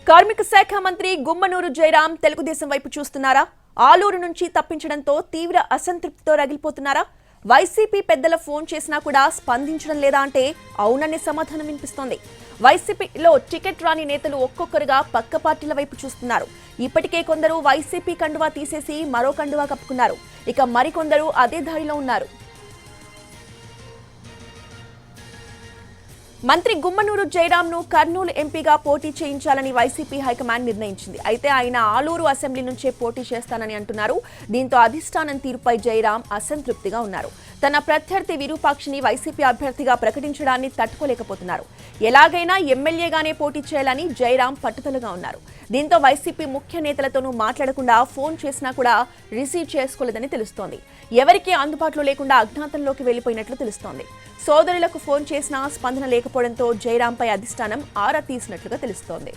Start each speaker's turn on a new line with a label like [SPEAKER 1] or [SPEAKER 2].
[SPEAKER 1] కార్మిక శాఖ మంత్రి గుమ్మనూరు జయరాం తెలుగుదేశం వైపు చూస్తున్నారా? ఆలూరు నుంచి తప్పించడంతో తీవ్ర అసంతృప్తితో రగిలిపోతున్నారా? వైసీపీ పెద్దల ఫోన్ చేసినా కూడా స్పందించడం లేదా అంటే అవుననే సమాధానం వినిపిస్తోంది. వైసీపీలో టికెట్ రాని నేతలు ఒక్కొక్కరుగా పక్క పార్టీల వైపు చూస్తున్నారు. ఇప్పటికే కొందరు వైసీపీ కండువా తీసేసి మరో కండువా కప్పుకున్నారు. ఇక మరికొందరు అదే దారిలో ఉన్నారు. మంత్రి గుమ్మనూరు జయరాంను కర్నూలు ఎంపీగా పోటీ చేయించాలని వైసీపీ హైకమాండ్ నిర్ణయించింది. అయితే ఆయన ఆలూరు అసెంబ్లీ నుంచే పోటీ చేస్తానని అంటున్నారు. దీంతో అధిష్టానం తీరుపై జయరాం అసంతృప్తిగా ఉన్నారు. తన ప్రత్యర్థి విరూపాక్షిని వైసీపీ అభ్యర్థిగా ప్రకటించడాన్ని తట్టుకోలేకపోతున్నారు. ఎలాగైనా ఎమ్మెల్యేగానే పోటీ చేయాలని జయరాం పట్టుదలగా ఉన్నారు. దీంతో వైసీపీ ముఖ్య నేతలతోనూ మాట్లాడకుండా ఫోన్ చేసినా కూడా రిసీవ్ చేసుకోలేదని తెలుస్తోంది. ఎవరికీ అందుబాటులో లేకుండా అజ్ఞాతంలోకి వెళ్లిపోయినట్లు తెలుస్తోంది. సోదరులకు ఫోన్ చేసినా స్పందన లేకపోవడంతో జయరాంపై అధిష్టానం ఆరా తీసినట్లుగా తెలుస్తోంది.